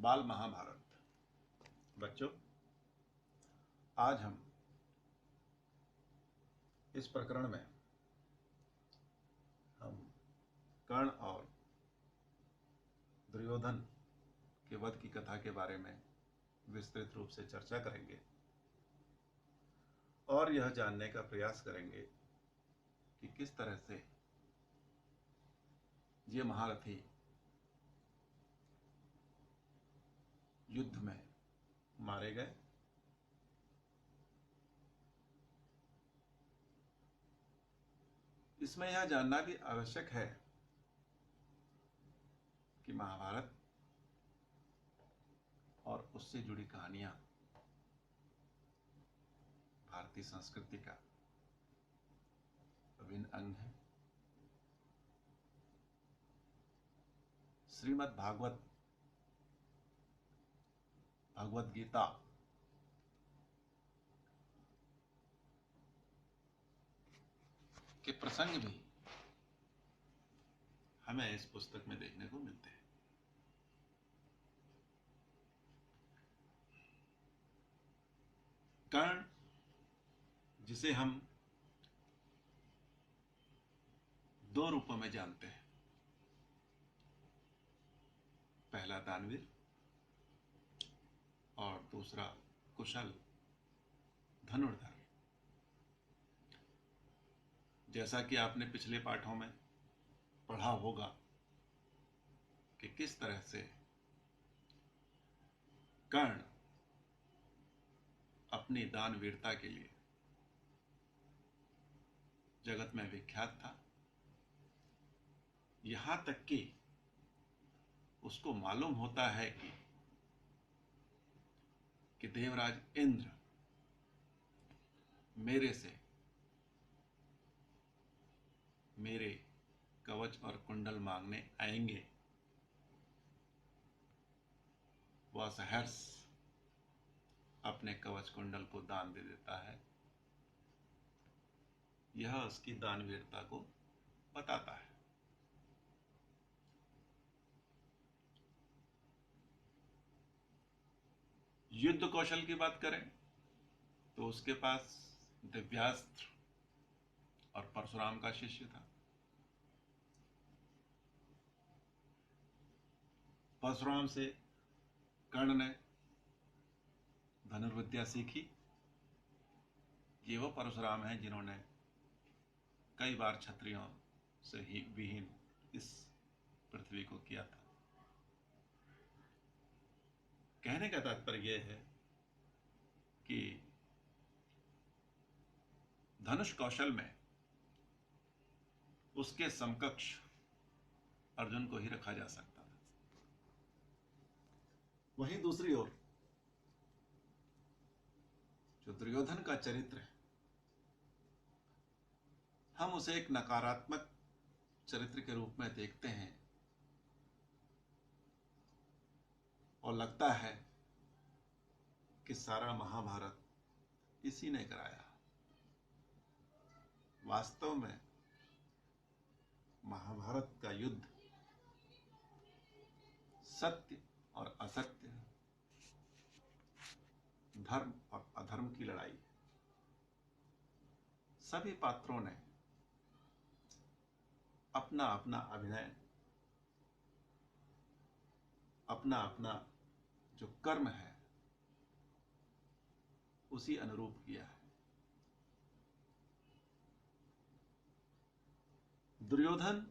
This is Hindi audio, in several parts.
बाल महाभारत। बच्चों, आज हम इस प्रकरण में हम कर्ण और दुर्योधन के वध की कथा के बारे में विस्तृत रूप से चर्चा करेंगे और यह जानने का प्रयास करेंगे कि किस तरह से ये महारथी युद्ध में मारे गए इसमें यह जानना भी आवश्यक है कि महाभारत और उससे जुड़ी कहानियां भारतीय संस्कृति का अभिन्न अंग है। श्रीमद् भगवत गीता के प्रसंग भी हमें इस पुस्तक में देखने को मिलते हैं। कर्ण, जिसे हम दो रूपों में जानते हैं, पहला दानवीर और दूसरा कुशल धनुर्धर। जैसा कि आपने पिछले पाठों में पढ़ा होगा कि किस तरह से कर्ण अपनी दानवीरता के लिए जगत में विख्यात था, यहां तक कि उसको मालूम होता है कि देवराज इंद्र मेरे से मेरे कवच और कुंडल मांगने आएंगे। वह सहर्ष अपने कवच कुंडल को दान दे देता है। यह उसकी दानवीरता को बताता है। युद्ध कौशल की बात करें तो उसके पास दिव्यास्त्र और परशुराम का शिष्य था। परशुराम से कर्ण ने धनुर्विद्या सीखी। ये वो परशुराम हैं जिन्होंने कई बार क्षत्रियों से ही विहीन इस पृथ्वी को किया था। कहने का तात्पर्य यह है कि धनुष कौशल में उसके समकक्ष अर्जुन को ही रखा जा सकता था। वहीं दूसरी ओर जो दुर्योधन का चरित्र है, हम उसे एक नकारात्मक चरित्र के रूप में देखते हैं और लगता है कि सारा महाभारत इसी ने कराया। वास्तव में महाभारत का युद्ध सत्य और असत्य, धर्म और अधर्म की लड़ाई। सभी पात्रों ने अपना अपना अभिनय, अपना अपना जो कर्म है उसी अनुरूप किया है। दुर्योधन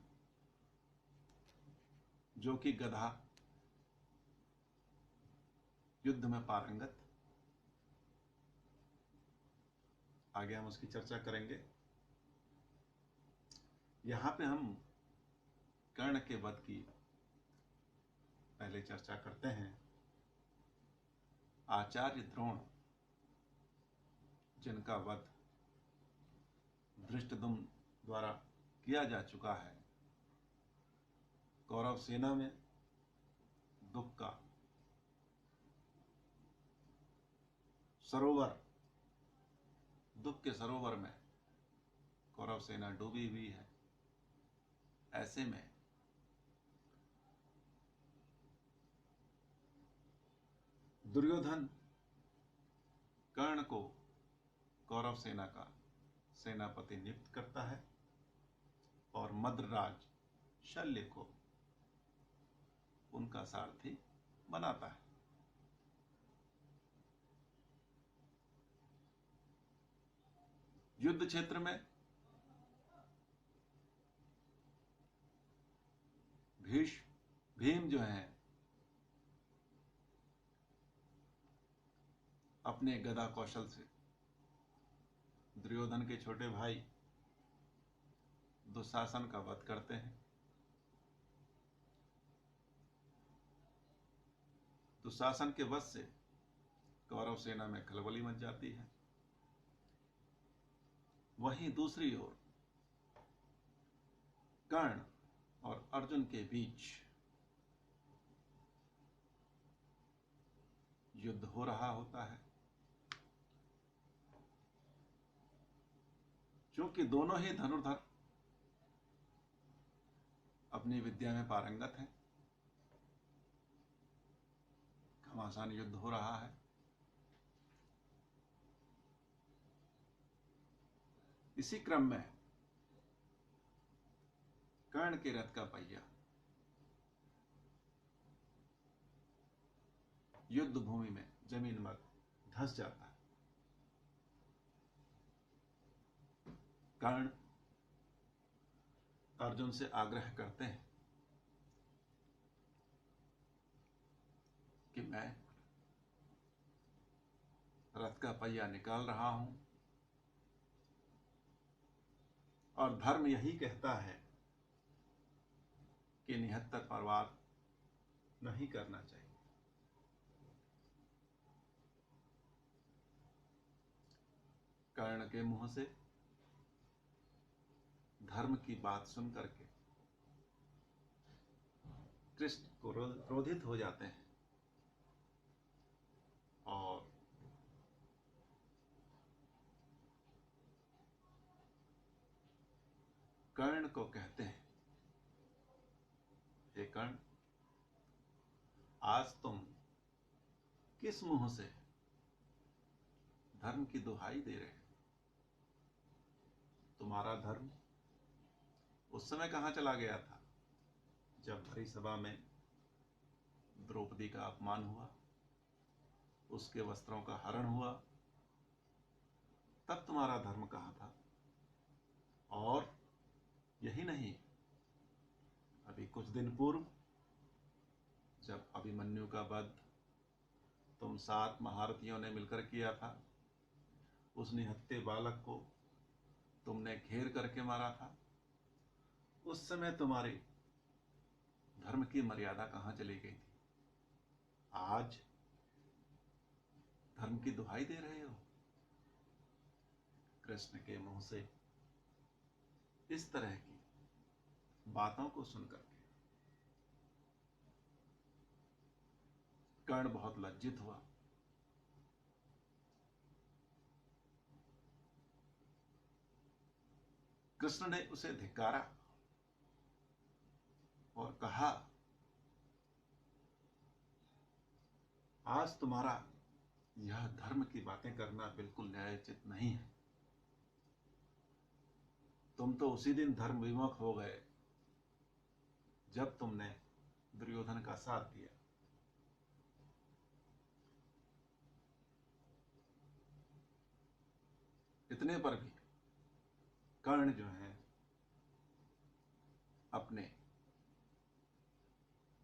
जो कि गधा, युद्ध में पारंगत, आगे हम उसकी चर्चा करेंगे। यहां पे हम कर्ण के वध की पहले चर्चा करते हैं। आचार्य द्रोण, जिनका वध धृष्टद्युम्न द्वारा किया जा चुका है, कौरव सेना में दुख का सरोवर, दुख के सरोवर में कौरव सेना डूबी हुई है। ऐसे में दुर्योधन कर्ण को कौरव सेना का सेनापति नियुक्त करता है और मद्रराज शल्य को उनका सारथी बनाता है। युद्ध क्षेत्र में भीम जो हैं अपने गदा कौशल से दुर्योधन के छोटे भाई दुशासन का वध करते हैं। दुशासन के वध से कौरव सेना में खलबली मच जाती है। वहीं दूसरी ओर कर्ण और अर्जुन के बीच युद्ध हो रहा होता है। क्योंकि दोनों ही धनुर्धर अपनी विद्या में पारंगत हैं, घमासान युद्ध हो रहा है। इसी क्रम में कर्ण के रथ का पहिया युद्ध भूमि में जमीन पर धंस जाता है। कर्ण अर्जुन से आग्रह करते हैं कि मैं रथ का पहिया निकाल रहा हूं और धर्म यही कहता है कि निहत्तर पर वार नहीं करना चाहिए। कर्ण के मुंह से धर्म की बात सुन करके कृष्ण क्रोधित हो जाते हैं और कर्ण को कहते हैं, हे कर्ण, आज तुम किस मुंह से धर्म की दुहाई दे रहे हो? तुम्हारा धर्म उस समय कहां चला गया था जब भरी सभा में द्रौपदी का अपमान हुआ, उसके वस्त्रों का हरण हुआ, तब तुम्हारा धर्म कहां था? और यही नहीं, अभी कुछ दिन पूर्व जब अभिमन्यु का वध तुम 7 महारथियों ने मिलकर किया था, उस निहत्थे बालक को तुमने घेर करके मारा था। उस समय तुम्हारी धर्म की मर्यादा कहां चली गई थी? आज धर्म की दुहाई दे रहे हो। कृष्ण के मुंह से इस तरह की बातों को सुनकर के कर्ण बहुत लज्जित हुआ। कृष्ण ने उसे धिक्कारा और कहा, आज तुम्हारा यह धर्म की बातें करना बिल्कुल न्यायोचित नहीं है। तुम तो उसी दिन धर्म विमुख हो गए जब तुमने दुर्योधन का साथ दिया। इतने पर भी कर्ण जो है अपने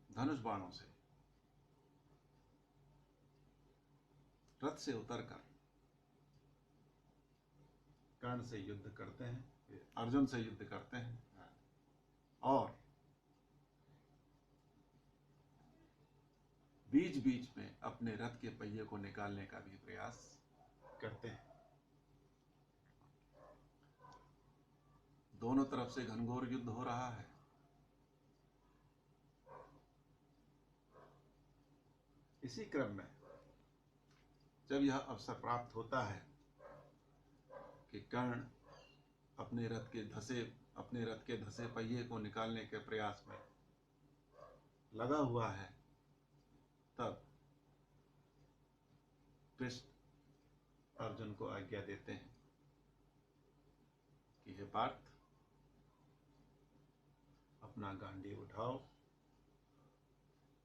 धनुष बाणों से रथ से उतरकर कर्ण से युद्ध करते हैं, अर्जुन से युद्ध करते हैं और बीच बीच में अपने रथ के पहिए को निकालने का भी प्रयास करते हैं। दोनों तरफ से घनघोर युद्ध हो रहा है। इसी क्रम में जब यह अवसर प्राप्त होता है कि कर्ण अपने रथ के धसे पहिए को निकालने के प्रयास में लगा हुआ है, तब कृष्ण अर्जुन को आज्ञा देते हैं कि हे पार्थ, अपना गांडीव उठाओ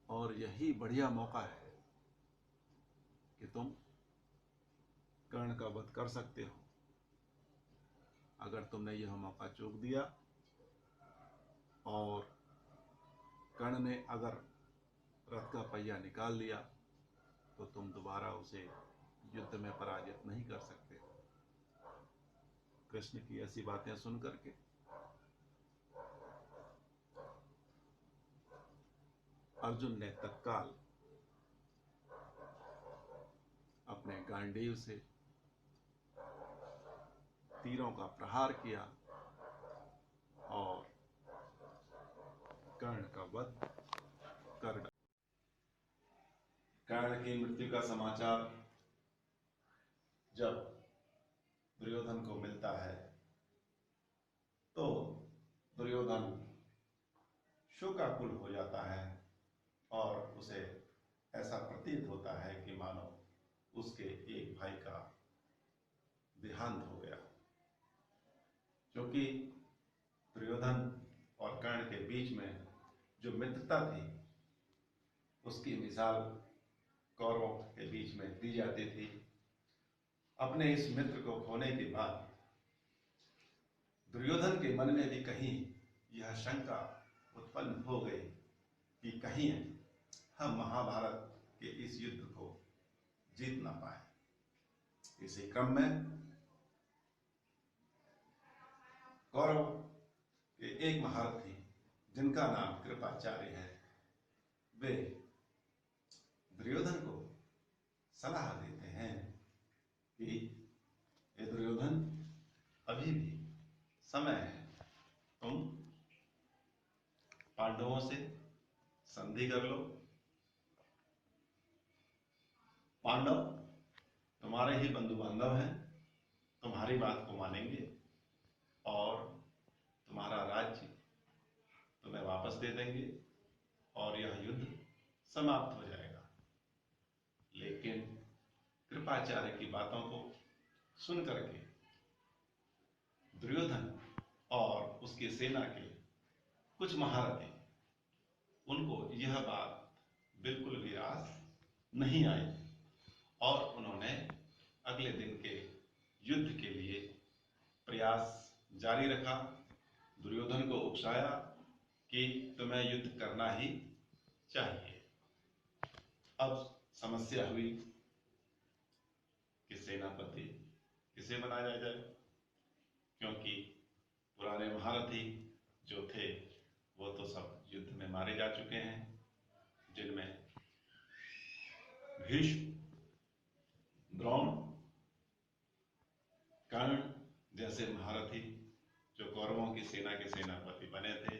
और यही बढ़िया मौका है कि तुम कर्ण का वध कर सकते हो। अगर तुमने यह मौका चूक दिया और कर्ण ने अगर रथ का पहिया निकाल लिया तो तुम दोबारा उसे युद्ध में पराजित नहीं कर सकते। कृष्ण की ऐसी बातें सुन करके अर्जुन ने तत्काल अपने गांडीव से तीरों का प्रहार किया और कर्ण का वध कर डाला। कर्ण की मृत्यु का समाचार जब दुर्योधन को मिलता है तो दुर्योधन शोकाकुल हो जाता है और उसे ऐसा प्रतीत होता है कि मानो उसके एक भाई का देहांत हो गया। क्योंकि दुर्योधन और कर्ण के बीच में जो मित्रता थी उसकी मिसाल कौरवों के बीच में दी जाती थी। अपने इस मित्र को खोने के बाद दुर्योधन के मन में भी कहीं यह शंका उत्पन्न हो गई कि कहीं हम महाभारत के इस युद्ध को जीत ना पाए। इसी क्रम में कौरव के एक महारथी जिनका नाम कृपाचार्य है, वे दुर्योधन को सलाह देते हैं कि ये दुर्योधन, अभी भी समय है, तुम पांडवों से संधि कर लो। पांडव तुम्हारे ही बंधु बांधव हैं, तुम्हारी बात को मानेंगे और तुम्हारा राज्य तुम्हें वापस दे देंगे और यह युद्ध समाप्त हो जाएगा। लेकिन कृपाचार्य की बातों को सुन करके दुर्योधन और उसकी सेना के कुछ महारथी, उनको यह बात बिल्कुल भी रास नहीं आई और उन्होंने अगले दिन के युद्ध के लिए प्रयास जारी रखा। दुर्योधन को उकसाया कि तुम्हें युद्ध करना ही चाहिए। अब समस्या हुई कि सेनापति किसे बनाया जाए, क्योंकि पुराने महारथी जो थे वो तो सब युद्ध में मारे जा चुके हैं, जिनमें भीष्म, द्रोण, कर्ण जैसे महारथी जो कौरवों की सेना के सेनापति बने थे,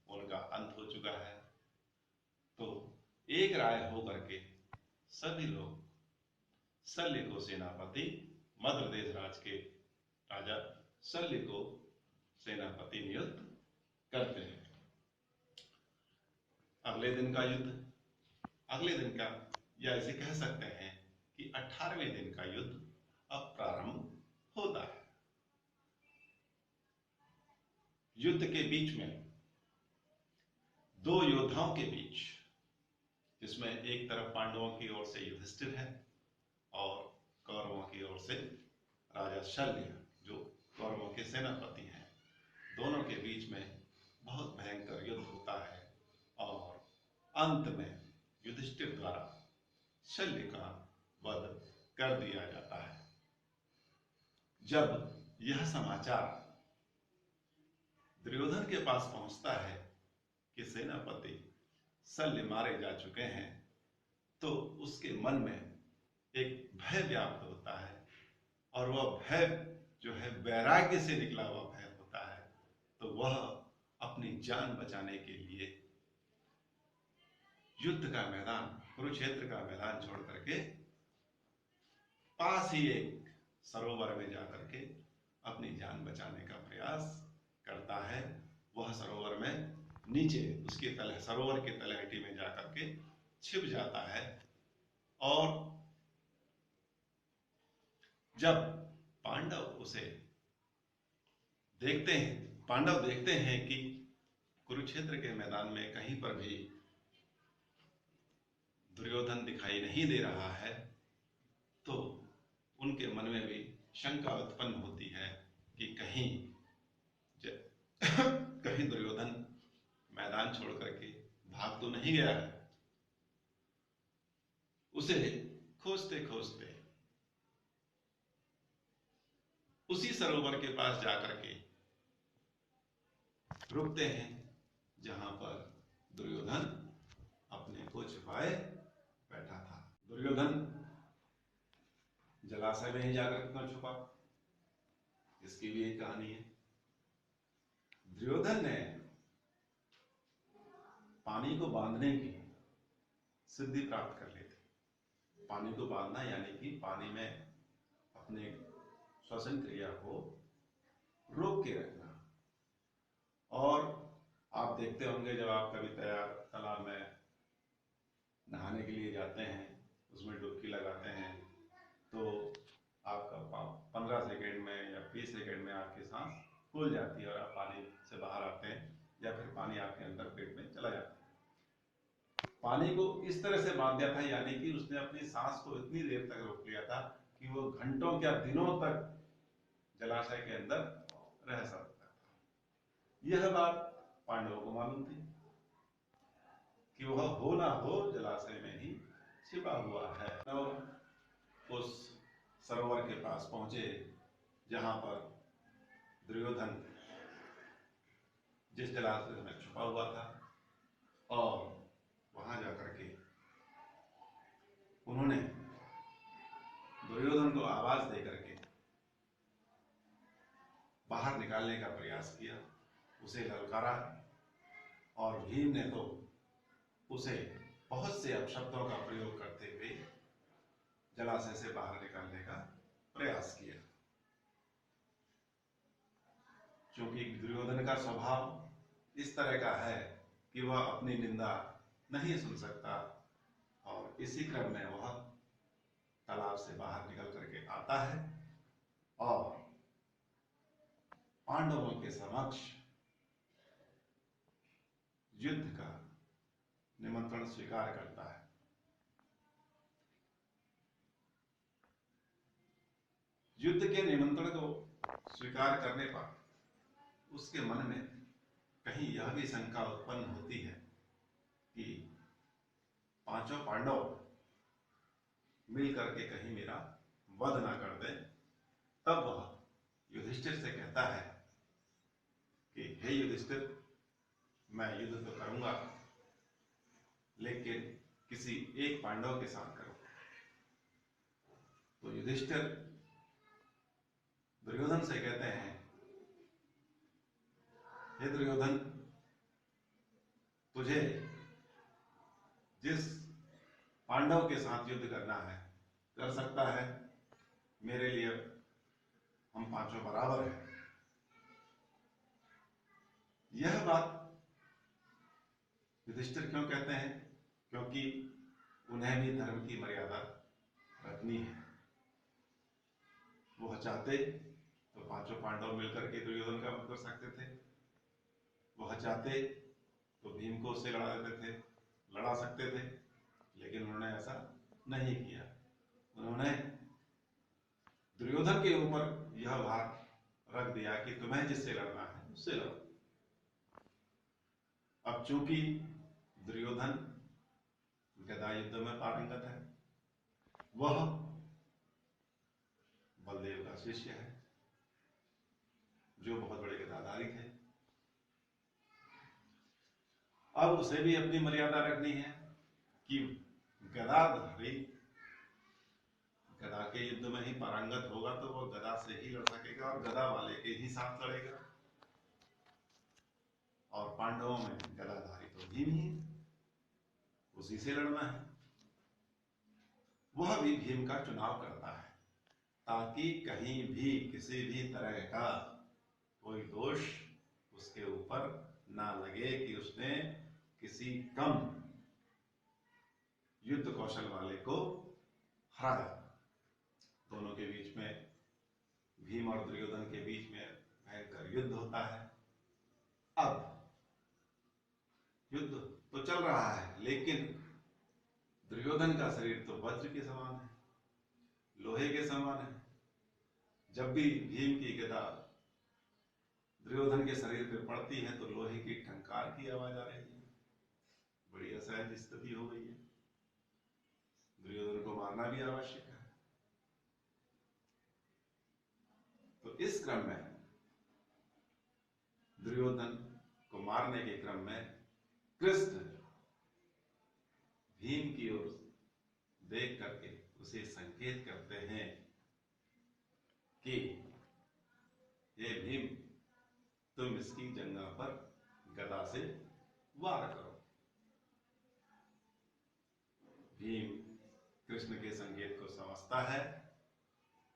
उनका अंत हो चुका है। तो एक राय होकर के सभी लोग शल्य को सेनापति, मद्र देश राज के राजा शल्य को सेनापति नियुक्त करते हैं। अगले दिन का युद्ध, अगले दिन का, या ऐसे कह सकते हैं कि 18वें दिन का युद्ध अब प्रारंभ होता है। युद्ध के बीच में दो योद्धाओं के बीच, जिसमें एक तरफ पांडवों की ओर से युधिष्ठिर है और कौरवों की ओर से राजा शल्य जो कौरवों के सेनापति हैं, दोनों के बीच में बहुत भयंकर युद्ध होता है और अंत में युधिष्ठिर द्वारा शल्य का वध कर दिया जाता है। जब यह समाचार दुर्योधन के पास पहुंचता है कि सेनापति शल्य मारे जा चुके हैं, तो उसके मन में एक भय व्याप्त होता है और वह भय जो है वैराग्य से निकला हुआ भय होता है। तो वह अपनी जान बचाने के लिए युद्ध का मैदान, कुरुक्षेत्र का मैदान छोड़ करके पास ही एक सरोवर में जाकर के अपनी जान बचाने का प्रयास करता है। वह सरोवर में नीचे उसके तले, सरोवर के तलहटी में जाकर के छिप जाता है और जब पांडव देखते हैं कि कुरुक्षेत्र के मैदान में कहीं पर भी दुर्योधन दिखाई नहीं दे रहा है, तो उनके मन में भी शंका उत्पन्न होती है कि कहीं दुर्योधन मैदान छोड़ करके भाग तो नहीं गया है। उसे खोजते खोजते उसी सरोवर के पास जाकर के रुकते हैं जहां पर दुर्योधन अपने को छिपाए बैठा था। दुर्योधन जलाशय में ही जाकर क्यों छुपा, इसकी भी एक कहानी है। दुर्योधन ने पानी को बांधने की सिद्धि प्राप्त कर ली थी। पानी को बांधना यानी कि पानी में अपने श्वसन क्रिया को रोक के रखना। और आप देखते होंगे जब आप कभी तालाब में नहाने के लिए जाते हैं, उसमें डुबकी लगाते हैं, तो आपका 15 सेकेंड में या 20 सेकेंड में आपकी सांस फूल जाती है और आप पानी से बाहर आते हैं, या फिर पानी आपके अंदर पेट में चला जाता है। पानी को इस तरह से बांध दिया था, यानी कि उसने अपनी सांस को इतनी देर तक रोक लिया था कि वो घंटों या दिनों तक जलाशय के अंदर रह सकता था। यह बात पांडवों को मालूम थी कि वह हो ना हो जलाशय में ही छिपा हुआ है। तो उस सरोवर के पास पहुंचे जहां पर दुर्योधन जिस जलाशय में छुपा हुआ था, और वहां जाकर के उन्होंने दुर्योधन को आवाज देकर के बाहर निकालने का प्रयास किया, उसे ललकारा, और भीम ने तो उसे बहुत से अपशब्दों का प्रयोग करते हुए जलाशय से बाहर निकालने का प्रयास किया। क्योंकि दुर्योधन का स्वभाव इस तरह का है कि वह अपनी निंदा नहीं सुन सकता, और इसी क्रम में वह तालाब से बाहर निकल करके आता है और पांडवों के समक्ष युद्ध का निमंत्रण स्वीकार करता है। युद्ध के निमंत्रण को स्वीकार करने पर उसके मन में कहीं यह भी शंका उत्पन्न होती है कि पांचों पांडव मिल करके कहीं मेरा वध ना कर दें। तब वह युधिष्ठिर से कहता है कि हे युधिष्ठिर, मैं युद्ध तो करूंगा, लेकिन किसी एक पांडव के साथ करूंगा। तो युधिष्ठिर दुर्योधन से कहते हैं, हे दुर्योधन, तुझे जिस पांडव के साथ युद्ध करना है कर सकता है, मेरे लिए हम पांचों बराबर हैं। यह बात युधिष्ठिर क्यों कहते हैं? क्योंकि उन्हें भी धर्म की मर्यादा रखनी है। वह चाहते तो पांचों पांडव मिलकर के दुर्योधन का वध कर सकते थे, वह चाहते तो भीम को उससे लड़ा सकते थे, लेकिन उन्होंने ऐसा नहीं किया। उन्होंने दुर्योधन के ऊपर यह भार रख दिया कि तुम्हें जिससे लड़ना है उससे लड़ो। अब चूंकि दुर्योधन गदा युद्ध में पारंगत है, वह बलदेव का शिष्य है जो बहुत बड़े गदाधारी थे। अब उसे भी अपनी मर्यादा रखनी है कि गदाधारी गदा के युद्ध में ही पारंगत होगा तो वह गदा से ही लड़ सकेगा और गदा वाले के ही साथ लड़ेगा। और पांडवों में गदाधारी तो भीम ही है, उसी से लड़ना है। वह भी भीम का चुनाव करता है ताकि कहीं भी किसी भी तरह का कोई दोष उसके ऊपर ना लगे कि उसने किसी कम युद्ध कौशल वाले को हराया। दोनों के बीच में भीम और दुर्योधन के बीच में भयंकर युद्ध होता है। अब युद्ध तो चल रहा है, लेकिन दुर्योधन का शरीर तो वज्र के समान है, लोहे के समान है। जब भी भीम की गदा दुर्योधन के शरीर पे पड़ती है तो लोहे की टंकार की आवाज आ रही है। बड़ी असहज स्थिति हो गई है, दुर्योधन को मारना भी आवश्यक है। तो इस क्रम में दुर्योधन को मारने के क्रम में कृष्ण भीम की ओर देख करके उसे संकेत करते हैं कि हे भीम, तुम इसकी जंघा पर गदा से वार करो। भीम कृष्ण के संकेत को समझता है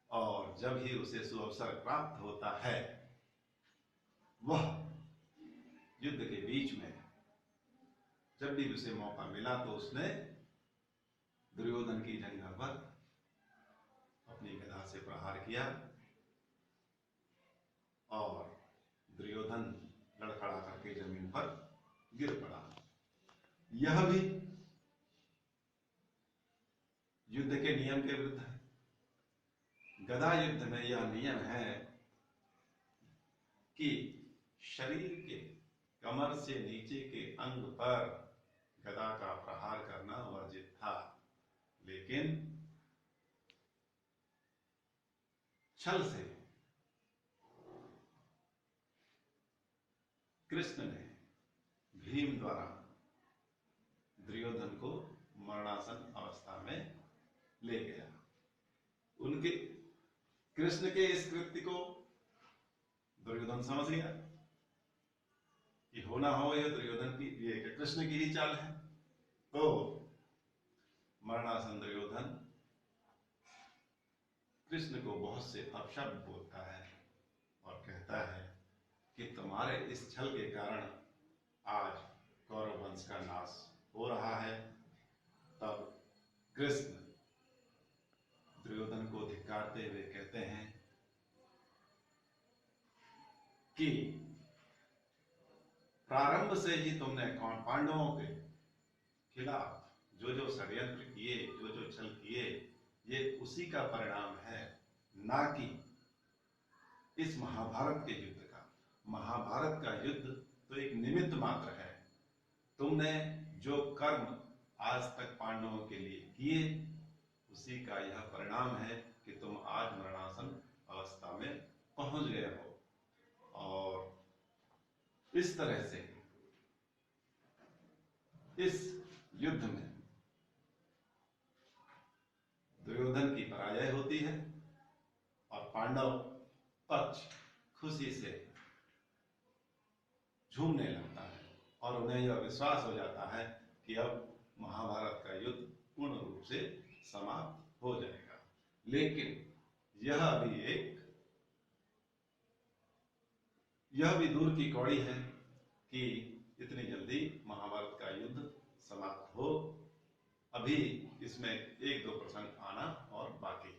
और जब ही उसे सुअवसर प्राप्त होता है, वह युद्ध के बीच में जब भी उसे मौका मिला तो उसने दुर्योधन की जंघा पर अपनी गदा से प्रहार किया और दुर्योधन लड़खड़ा करके जमीन पर गिर पड़ा। यह भी युद्ध के नियम के विरुद्ध है। गदा युद्ध में यह नियम है कि शरीर के कमर से नीचे के अंग पर गदा का प्रहार करना वर्जित था, लेकिन छल से कृष्ण ने भीम द्वारा दुर्योधन को मरणासन अवस्था में ले गया। उनके कृष्ण के इस कृत्य को दुर्योधन समझ गया कि होना हो यह दुर्योधन की, ये कृष्ण की ही चाल है। तो मरणासन दुर्योधन कृष्ण को बहुत से अपशब्द बोलता है और कहता है कि तुम्हारे इस छल के कारण आज कौरव वंश का नाश हो रहा है। तब कृष्ण दुर्योधन को धिक्कारते हुए कहते हैं कि प्रारंभ से ही तुमने पांडवों के खिलाफ जो जो षड्यंत्र किए, जो जो छल किए, ये उसी का परिणाम है, ना कि इस महाभारत के युद्ध का। महाभारत का युद्ध तो एक निमित्त मात्र है। तुमने जो कर्म आज तक पांडवों के लिए किए, उसी का यह परिणाम है कि तुम आज मरणासन अवस्था में पहुंच गए हो। और इस तरह से इस युद्ध में दुर्योधन की पराजय होती है और पांडव पक्ष खुशी से झूमने लगता है और उन्हें यह विश्वास हो जाता है कि अब महाभारत का युद्ध पूर्ण रूप से समाप्त हो जाएगा। लेकिन यह भी दूर की कौड़ी है कि इतनी जल्दी महाभारत का युद्ध समाप्त हो। अभी इसमें एक दो प्रसंग आना और बाकी है।